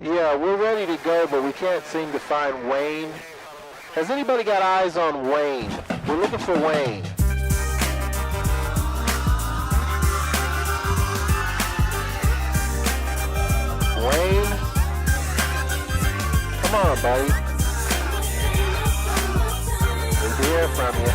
Yeah, we're ready to go, but we can't seem to find Wayne. Has anybody got eyes on Wayne? We're looking for Wayne. Wayne? Come on, buddy. Need to hear from you.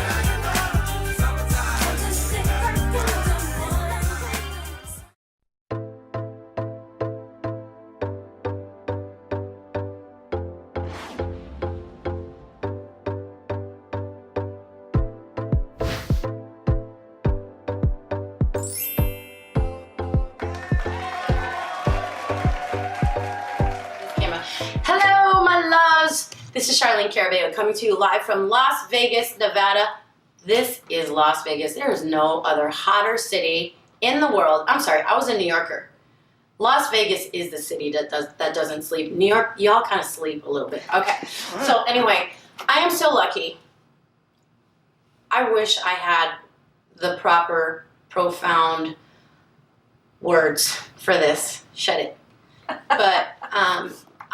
Hello, my loves. This is Charlene Carabeo coming to you live from Las Vegas, Nevada. This is Las Vegas. There is no other hotter city in the world. I'm sorry, I was a New Yorker. Las Vegas is the city that doesn't sleep. New York, y'all kind of sleep a little bit. Okay. So anyway, I am so lucky. I wish I had the proper, profound words for this. Shut it. But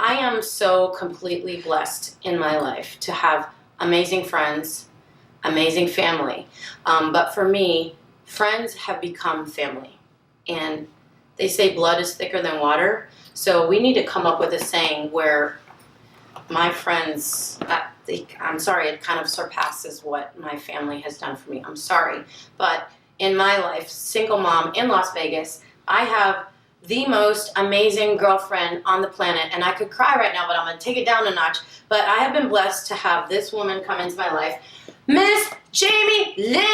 I am so completely blessed in my life to have amazing friends, amazing family. But for me, friends have become family. And they say blood is thicker than water. So we need to come up with a saying where my friends, I'm sorry, it kind of surpasses what my family has done for me. I'm sorry. But in my life, single mom in Las Vegas, I have the most amazing girlfriend on the planet, and I could cry right now, but I'm going to take it down a notch. But I have been blessed to have this woman come into my life, Miss Jaime Lynch.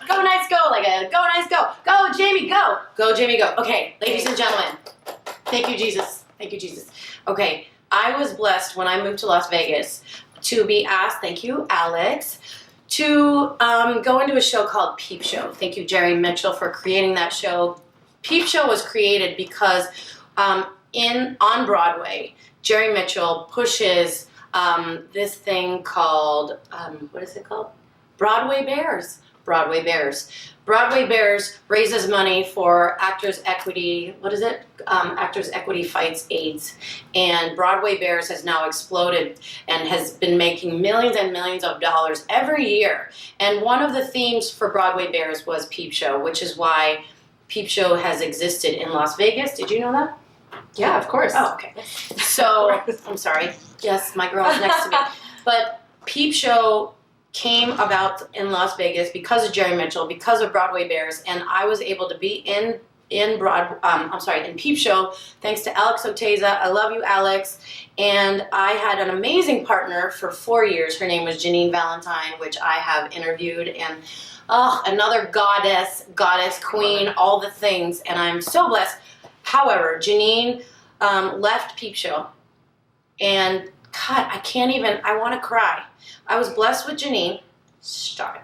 Go nice, go, like a go nice, go. Go, Jamie, go. Go, Jamie, go. Okay, ladies and gentlemen, thank you, Jesus. Thank you, Jesus. Okay, I was blessed when I moved to Las Vegas to be asked, thank you, Alex, to go into a show called Peep Show. Thank you, Jerry Mitchell, for creating that show. Peep Show was created because on Broadway, Jerry Mitchell pushes this thing called, what is it called? Broadway Bears. Broadway Bears. Broadway Bears raises money for Actors Equity. What is it? Actors Equity Fights AIDS. And Broadway Bears has now exploded and has been making millions and millions of dollars every year. And one of the themes for Broadway Bears was Peep Show, which is why Peep Show has existed in Las Vegas. Did you know that? Yeah, of course. Oh, okay. So, I'm sorry. Yes, my girl is next to me. But Peep Show came about in Las Vegas because of Jerry Mitchell, because of Broadway Bears, and I was able to be in Peep Show thanks to Alex Oteza. I love you, Alex. And I had an amazing partner for 4 years. Her name was Janine Valentine, which I have interviewed, and another goddess, queen, all the things, and I'm so blessed. However, Janine left Peep Show, and God, I want to cry. I was blessed with Janine. Stop it.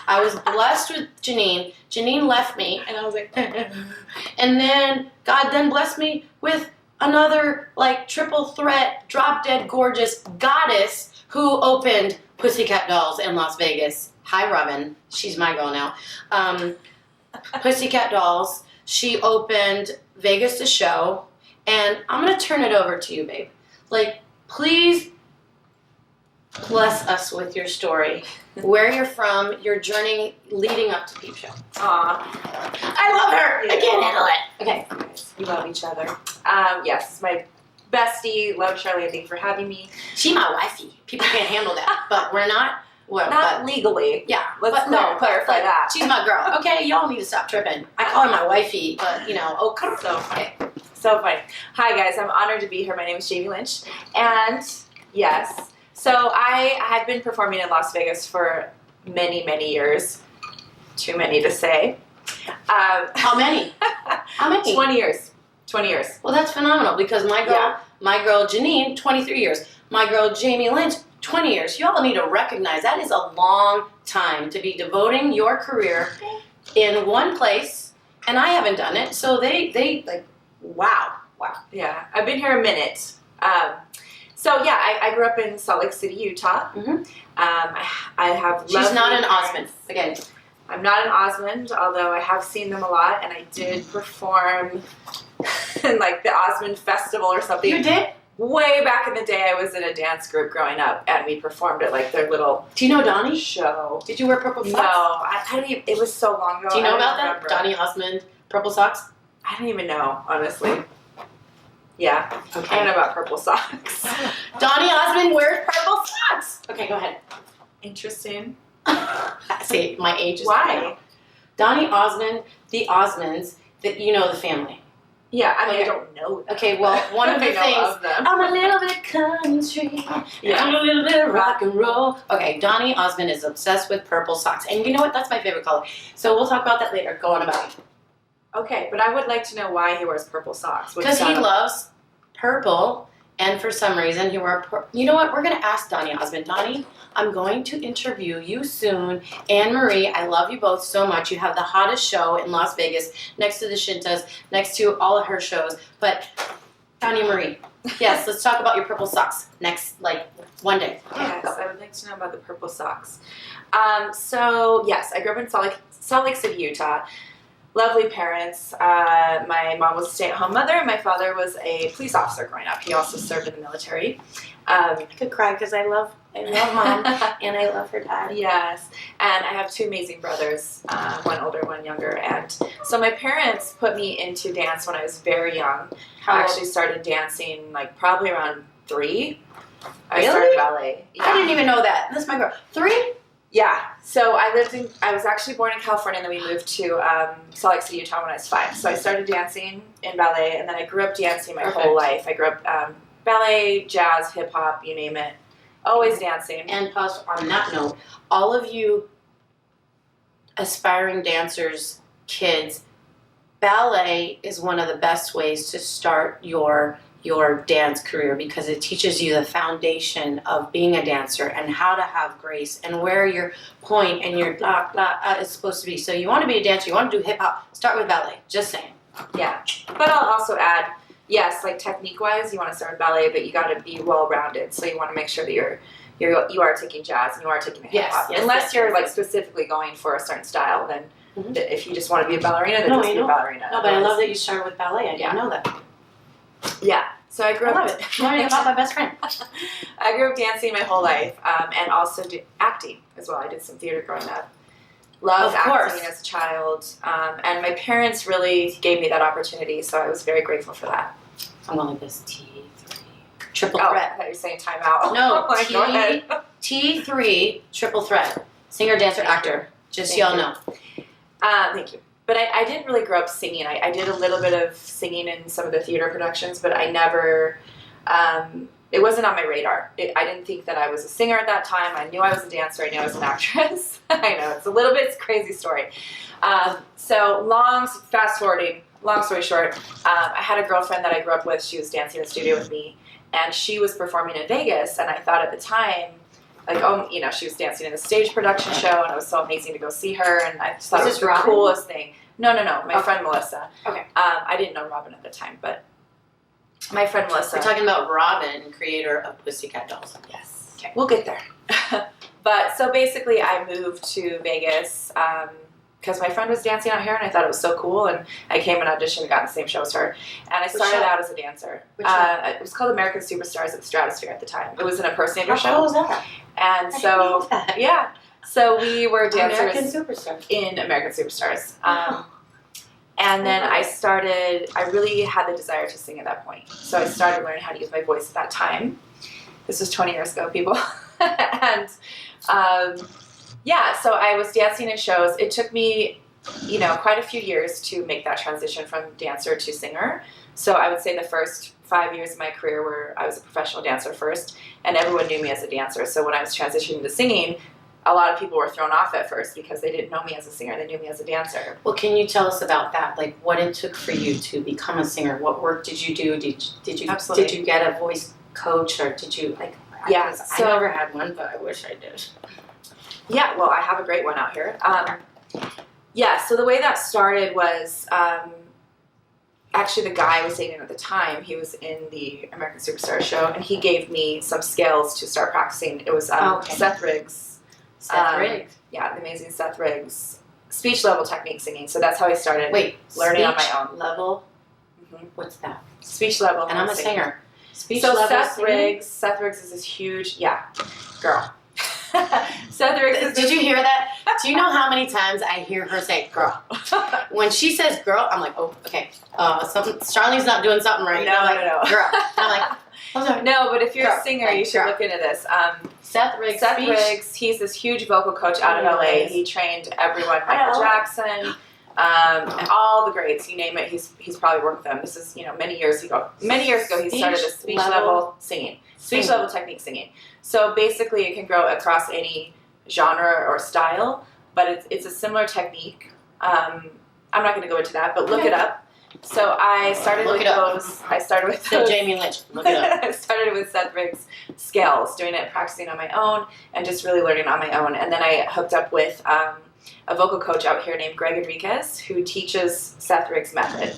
I was blessed with Janine. Janine left me, and I was like, and then God then blessed me with another like triple threat, drop dead gorgeous goddess who opened Pussycat Dolls in Las Vegas. Hi, Robin. She's my girl now. Pussycat Dolls. She opened Vegas the show, and I'm going to turn it over to you, babe. Like, please bless us with your story, where you're from, your journey leading up to Peep Show. Aw. I love her. I can't handle it. Okay. We love each other. Yes, my bestie. Love Charlie. Thank you for having me. She my wifey. People can't handle that, but we're not. Well, Not legally. Yeah. Let's clarify that. She's my girl. Okay, y'all need to stop tripping. I call her my wifey, but okay. So funny. Hi guys, I'm honored to be here. My name is Jaime Lynch, and yes, so I have been performing in Las Vegas for many, many years. Too many to say. How many? How many? 20 years. 20 years. Well, that's phenomenal because my girl Janine, 23 years. My girl Jaime Lynch, 20 years. You all need to recognize that is a long time to be devoting your career in one place, and I haven't done it. So they like, wow. Yeah, I've been here a minute. I grew up in Salt Lake City, Utah. Mm-hmm. I have. She's not an parents. Osmond. Again, I'm not an Osmond, although I have seen them a lot, and I did perform in like the Osmond Festival or something. You did? Way back in the day, I was in a dance group growing up, and we performed at like their little Do you know Donnie? show. Did you wear purple socks? No, I don't even, it was so long ago. Do you know I don't about that? remember. Donnie Osmond, purple socks? I don't even know, honestly. Yeah, I don't know about purple socks. Donnie Osmond wears purple socks. Okay, go ahead. Interesting. See, my age is Why? Donnie Osmond, the Osmonds, you know the family. Yeah, I mean, Okay. I don't know them. Okay, well, one of the I know things, of them. I'm a little bit country, Yeah. I'm a little bit of rock and roll. Okay, Donnie Osmond is obsessed with purple socks. And you know what? That's my favorite color. So we'll talk about that later. Go on about it. Okay, but I would like to know why he wears purple socks. Because he loves purple, and for some reason he wore you know what? We're going to ask Donnie Osmond. Donnie, I'm going to interview you soon. Anne-Marie, I love you both so much. You have the hottest show in Las Vegas, next to the Shintas, next to all of her shows. But Donnie Marie, yes, let's talk about your purple socks next, like, one day. Yes, I would like to know about the purple socks. So, yes, I grew up in Salt Lake City, Utah. Lovely parents. My mom was a stay-at-home mother, and my father was a police officer growing up. He also served in the military. I could cry because I love mom and I love her dad. Yes, and I have two amazing brothers, one older, one younger. And so my parents put me into dance when I was very young. How I old? actually started dancing like probably around 3. I Really? started ballet. I didn't even know that. This is my girl. 3? Yeah. So I was actually born in California, and then we moved to Salt Lake City, Utah when I was 5. So I started dancing in ballet, and then I grew up dancing my whole life. I grew up ballet, jazz, hip hop, you name it. Always dancing. And pause on that note, all of you aspiring dancers, kids, ballet is one of the best ways to start your dance career because it teaches you the foundation of being a dancer and how to have grace and where your point and your blah blah is supposed to be. So you want to be a dancer, you want to do hip hop, start with ballet. Just saying. Yeah. But I'll also add, yes, like technique-wise, you want to start with ballet, but you got to be well-rounded. So you want to make sure that you are taking jazz and you are taking hip hop. Yes, Unless yes, you're yes, like yes. specifically going for a certain style, then Mhm. if you just want to be a ballerina, then No, just I be a know. ballerina. No, but I love that you started with ballet. I didn't Yeah. know that. Yeah. So I grew I up. love it. Learning about my best friend. I grew up dancing my whole life, and also acting as well. I did some theater growing up. Loved Of course. acting as a child, and my parents really gave me that opportunity, so I was very grateful for that. I'm going like this. T3. Triple Oh, I threat. thought you were saying time out. No, Like, go ahead. T3 triple threat. Singer, dancer, actor. Just so Thank y'all you. know. Thank you. But I didn't really grow up singing. I did a little bit of singing in some of the theater productions, but I never, it wasn't on my radar. I didn't think that I was a singer at that time. I knew I was a dancer. I knew I was an actress. I know, it's a little bit crazy story. So fast forwarding, long story short, I had a girlfriend that I grew up with. She was dancing in the studio with me, and she was performing in Vegas, and I thought at the time, like, oh, you know, she was dancing in a stage production show, and it was so amazing to go see her, and I just thought it was the Robin? coolest thing. No, my Okay. friend Melissa. Okay. I didn't know Robin at the time, but my friend Melissa. We're talking about Robin, creator of Pussycat Dolls. Yes. Okay. We'll get there. But so basically, I moved to Vegas because my friend was dancing out here, and I thought it was so cool, and I came and auditioned and got in the same show as her. And I started show? out as a dancer. Which show? It was called American Superstars at the Stratosphere at the time. It was an impersonator How show. cool is that? And I didn't so, know that. yeah. So we were dancers American Superstar. in American Superstars. Oh. And then I really had the desire to sing at that point. So I started learning how to use my voice at that time. This was 20 years ago, people. And yeah, so I was dancing in shows. It took me, quite a few years to make that transition from dancer to singer. So I would say the first 5 years of my career where I was a professional dancer first, and everyone knew me as a dancer. So when I was transitioning to singing, a lot of people were thrown off at first because they didn't know me as a singer. They knew me as a dancer. Well, can you tell us about that? Like, what it took for you to become a singer? What work did you do? Absolutely. Did you get a voice coach, or did you Yeah, I never had one, but I wish I did. Yeah, well, I have a great one out here. Yeah, so the way that started was actually the guy I was dating at the time. He was in the American Superstar show, and he gave me some skills to start practicing. It was Okay. Seth Riggs. Seth Riggs. Yeah, the amazing Seth Riggs. Speech level technique singing. So that's how I started Wait, learning on speech my own. level What's that? Speech level. And I'm a singer. Speech So level Seth singing? Riggs is this huge, girl. Seth Riggs is Did you hear that? Do you know how many times I hear her say "girl"? When she says "girl," I'm like, "Oh, okay. Charlene's not doing something right." No. Girl. I'm like, "Oh, sorry." No, but if you're Girl. a singer, you should Girl. look into this. Seth Riggs. Seth speech. Riggs, he's this huge vocal coach out of LA. He trained everyone, Michael Jackson, and all the greats, you name it. He's probably worked with them. This is many years ago. Many years ago, he started the speech level singing, speech level technique singing. So basically, it can grow across any genre or style, but it's a similar technique. I'm not going to go into that, but look it up. So I started with those. I started with So Jaime Lynch. Look it up. I started with Seth Riggs scales, doing it, practicing on my own, and just really learning on my own. And then I hooked up with a vocal coach out here named Greg Enriquez, who teaches Seth Riggs method.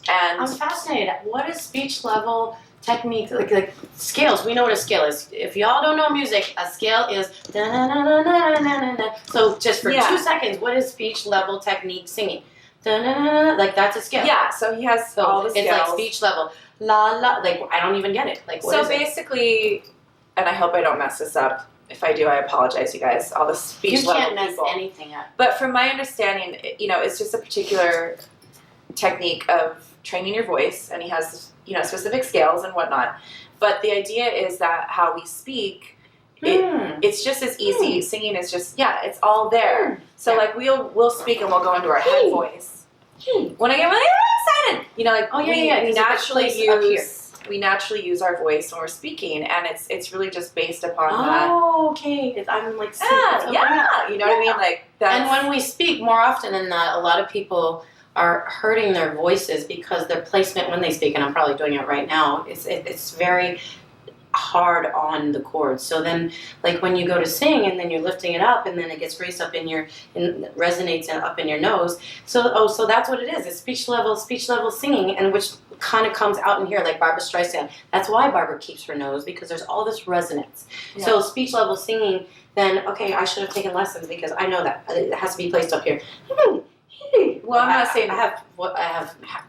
And I'm fascinated. What is speech level technique? Like scales. We know what a scale is. If y'all don't know music, a scale is da-na-na-na-na-na-na-na. So just for 2 seconds, what is speech level technique singing? Da-na-na-na-na. Like that's a scale. Yeah, so he has all the scales. It's like speech level. La la. Like I don't even get it. Like what is basically, and I hope I don't mess this up. If I do, I apologize, you guys. All the speech level people. You can't mess anything up. But from my understanding, it's just a particular technique of training your voice, and he has specific scales and whatnot. But the idea is that how we speak, it's just as easy. Singing is just it's all there. So like we'll speak and we'll go into our head voice. When I get really excited, we naturally use our voice when we're speaking, and it's really just based upon that. Oh, okay. I'm like, you know what I mean? Like that's, and when we speak more often than not, a lot of people are hurting their voices because their placement when they speak, and I'm probably doing it right now, it's very hard on the chords. So then, like when you go to sing and then you're lifting it up and then it gets raised up resonates up in your nose. So that's what it is. It's speech level singing, and which kind of comes out in here like Barbra Streisand. That's why Barbara keeps her nose, because there's all this resonance. Yeah. So speech level singing, then okay, I should have taken lessons because I know that it has to be placed up here. Well, I'm not saying I have.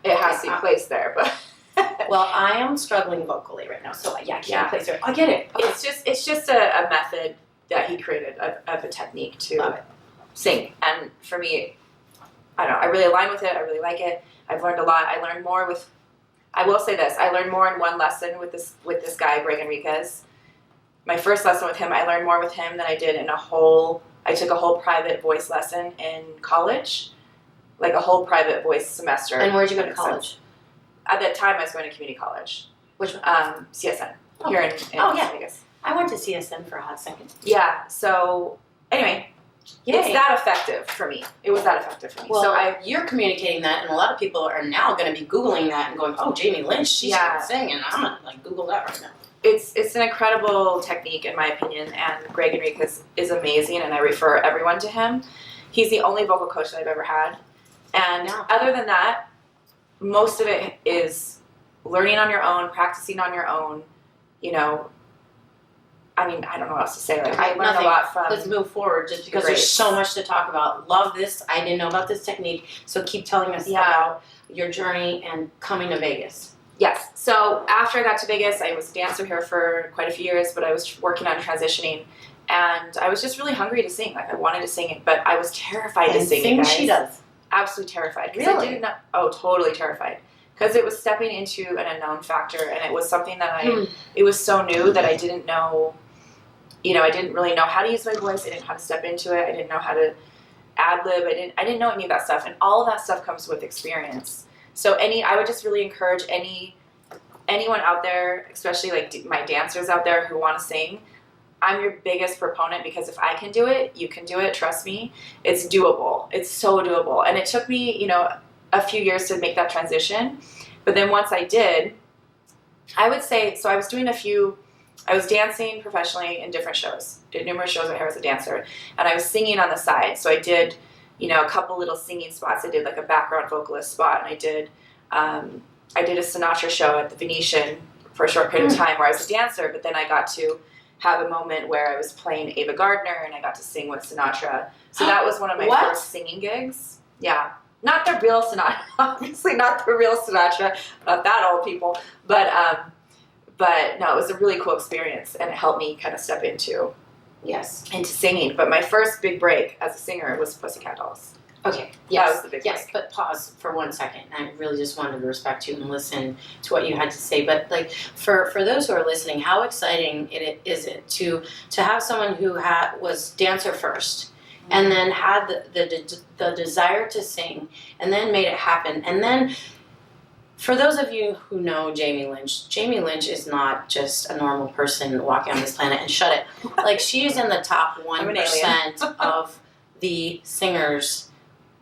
It has to be placed there, but. Well, I am struggling vocally right now, so I can't place it. I get it. Okay. It's just a method that he created of a technique to sing, and for me, I don't know. I really align with it. I really like it. I've learned a lot. I learned more with. I will say this: I learned more in one lesson with this guy, Greg Enriquez. My first lesson with him, I learned more with him than I did in I took a whole private voice lesson in college, like a whole private voice semester. And where'd you go to college? At that time, I was going to community college. Which one? CSN, here in Las Vegas. I went to CSN for a hot second. Yeah, so anyway, it's that effective for me. It was that effective for me. Well, so you're communicating that, and a lot of people are now going to be Googling that and going, oh, Jaime Lynch, she's singing. I'm going to Google that right now. It's an incredible technique, in my opinion, and Greg Enriquez is amazing, and I refer everyone to him. He's the only vocal coach that I've ever had. And other than that, most of it is learning on your own, practicing on your own, I mean, I don't know what else to say. Like, I learned a lot from... Let's move forward just because there's so much to talk about. Love this. I didn't know about this technique, so keep telling us about your journey and coming to Vegas. Yes. So after I got to Vegas, I was a dancer here for quite a few years, but I was working on transitioning, and I was just really hungry to sing. Like, I wanted to sing it, but I was terrified to sing it, guys. She does. Absolutely terrified. Really? I didn't know, totally terrified. Because it was stepping into an unknown factor, and it was something that it was so new that I didn't know, I didn't really know how to use my voice. I didn't know how to step into it. I didn't know how to ad-lib. I didn't know any of that stuff, and all of that stuff comes with experience. So I would just really encourage anyone out there, especially like my dancers out there who want to sing, I'm your biggest proponent, because if I can do it, you can do it. Trust me. It's doable. It's so doable. And it took me, a few years to make that transition. But then once I did, I would say, so I was dancing professionally in different shows. Did numerous shows out here as a dancer. And I was singing on the side. So I did, a couple little singing spots. I did like a background vocalist spot. And I did a Sinatra show at the Venetian for a short period of time where I was a dancer. But then I got to have a moment where I was playing Ava Gardner and I got to sing with Sinatra. So that was one of my first singing gigs. Yeah. not the real Sinatra, obviously not the real Sinatra, not that old people, but no, it was a really cool experience, and it helped me kind of step into singing. But my first big break as a singer was Pussycat Dolls. Okay. That was the big yes, break. but pause for 1 second. I really just wanted to respect you and listen to what you had to say. But like for those who are listening, how exciting is it to have someone who was dancer first, and then had the desire to sing, and then made it happen, and then. For those of you who know Jaime Lynch is not just a normal person walking on this planet, and shut it. Like, she is in the top 1% of the singers,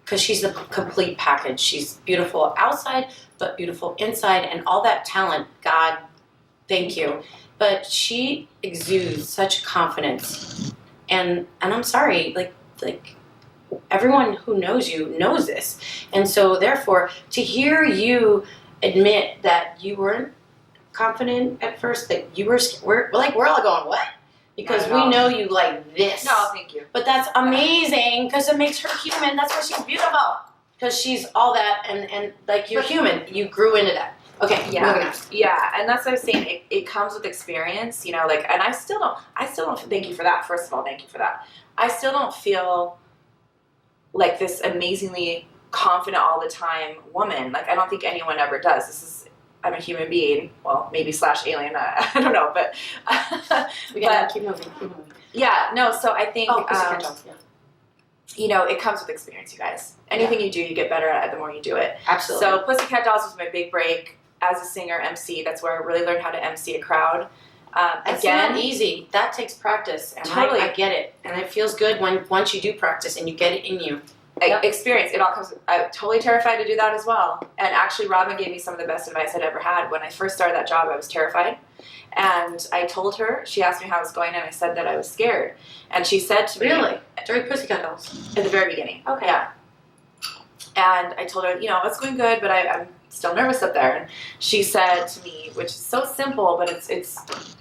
because she's the complete package. She's beautiful outside, but beautiful inside, and all that talent, God, thank you. But she exudes such confidence, and I'm sorry, like everyone who knows you knows this, and so therefore, to hear you admit that you weren't confident at first, that you we're all going, what? Because we know you like this. No, thank you. But that's amazing, because it makes her human. That's why she's beautiful. Because she's all that, and like, you're human. You grew into that. Okay, moving on. Yeah, and that's what I was saying. It comes with experience, like, and I still don't, thank you for that. First of all, thank you for that. I still don't feel like this amazingly confident all the time woman. Like, I don't think anyone ever does. I'm a human being. Well, maybe / alien. I don't know, but Keep moving. Yeah, no. So I think yeah. It comes with experience, you guys. Anything you do, you get better at it the more you do it. Absolutely. So Pussycat Dolls was my big break as a singer, MC. That's where I really learned how to MC a crowd. It's not easy. That takes practice, and totally. I get it, and it feels good once you do practice and you get it in you. Experience. It all comes. I'm totally terrified to do that as well. And actually, Robin gave me some of the best advice I'd ever had. When I first started that job, I was terrified, and I told her. She asked me how I was going, and I said that I was scared. And she said to me, "Really? During Pussycat Dolls?" At the very beginning. Okay. Yeah. And I told her, it's going good, but I'm still nervous up there. And she said to me, which is so simple, but it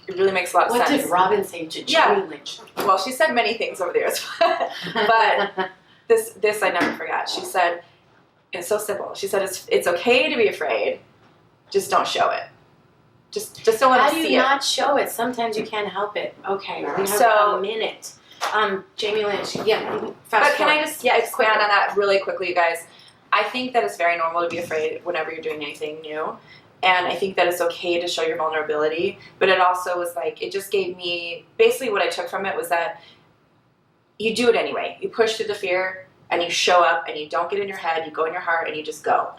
really makes a lot of sense. What did Robin say to Jaime Lynch? Well, she said many things over the years, but this I never forgot. She said, it's so simple. She said, it's okay to be afraid, just don't show it. Just don't let us see it. How do you not show it? Sometimes you can't help it. Okay, we have a minute. Jaime Lynch, But can I just expand on that really quickly, you guys? I think that it's very normal to be afraid whenever you're doing anything new. And I think that it's okay to show your vulnerability. But it also was like, it just gave me, basically what I took from it was that you do it anyway. You push through the fear, and you show up, and you don't get in your head, you go in your heart, and you just go.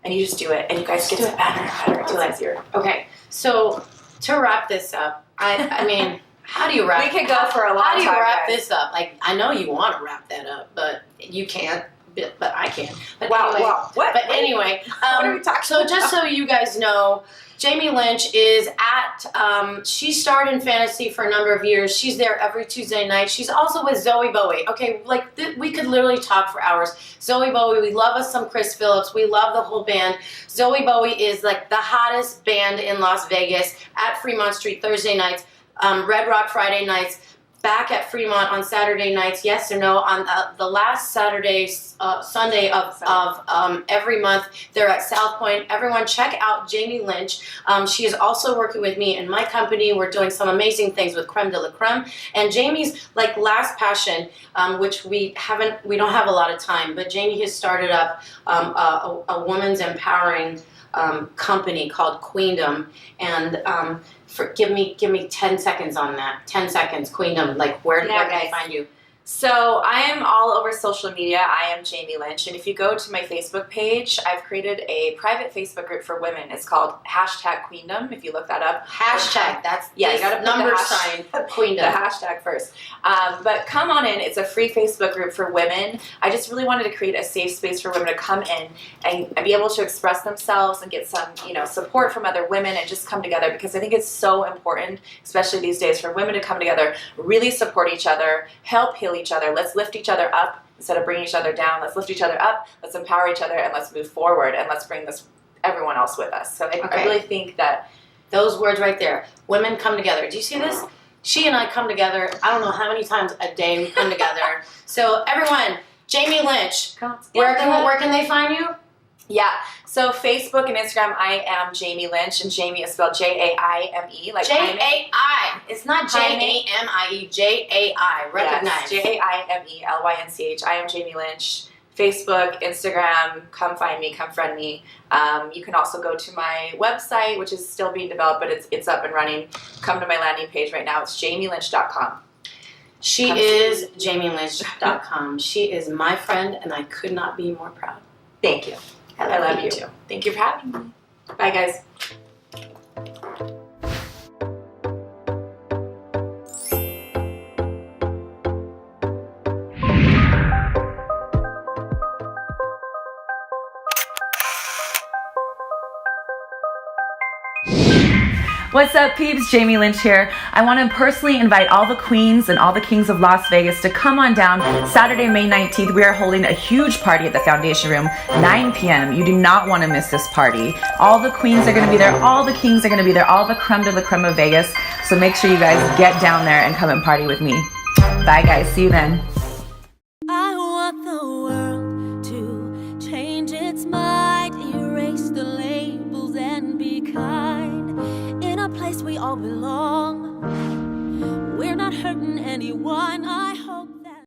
And you just do it. And you guys get better and better. It's easier. Okay, so to wrap this up, I mean, how do you wrap? We could go for a long time. How do you wrap guys. this up? Like, I know you want to wrap that up, but you can't. But I can. But wow, anyway, wow. What? But anyway, what are we talking so just so you guys know, Jaime Lynch is at, she starred in Fantasy for a number of years. She's there every Tuesday night. She's also with Zoe Bowie. Okay, like, we could literally talk for hours. Zoe Bowie, we love us some Chris Phillips. We love the whole band. Zoe Bowie is like the hottest band in Las Vegas at Fremont Street Thursday nights, Red Rock Friday nights, back at Fremont on Saturday nights, yes or no, on the last Sunday of every month. They're at South Point. Everyone check out Jaime Lynch. She is also working with me in my company. We're doing some amazing things with Creme de la Creme. And Jamie's like last passion, which we don't have a lot of time, but Jaime has started up a woman's empowering company called Queendom, and give me 10 seconds on that. 10 seconds, Queendom. Like, where can I find you? So I am all over social media. I am Jaime Lynch, and if you go to my Facebook page, I've created a private Facebook group for women. It's called #Queendom. If you look that up, That's you got to put number the sign Queendom. The hashtag first. But come on in. It's a free Facebook group for women. I just really wanted to create a safe space for women to come in and be able to express themselves and get some, support from other women and just come together, because I think it's so important, especially these days, for women to come together, really support each other, help heal each other. Let's lift each other up instead of bringing each other down. Let's lift each other up. Let's empower each other, and let's move forward, and let's bring everyone else with us. So I really think that those words right there, women come together. Do you see this? She and I come together. I don't know how many times a day we come together. So everyone, Jaime Lynch. Where Where can they find you? Yeah, so Facebook and Instagram, I am Jaime Lynch, and Jaime is spelled Jaime, like Jaime. J-A-I. It's not J-A-M-I-E. J-A-I. Recognize. Yes, Jaime-Lynch. I am Jaime Lynch. Facebook, Instagram, come find me, come friend me. You can also go to my website, which is still being developed, but it's up and running. Come to my landing page right now. It's JamieLynch.com. She is JamieLynch.com. She is my friend, and I could not be more proud. Thank you. I love you too. Thank you for having me. Bye, guys. What's up, peeps? Jaime Lynch here. I want to personally invite all the queens and all the kings of Las Vegas to come on down. Saturday, May 19th, we are holding a huge party at the Foundation Room, 9 p.m. You do not want to miss this party. All the queens are going to be there. All the kings are going to be there. All the creme de la creme of Vegas. So make sure you guys get down there and come and party with me. Bye, guys. See you then. I want the world to change its mind, erase the labels and be kind. In a place we all belong. We're not hurting anyone, I hope.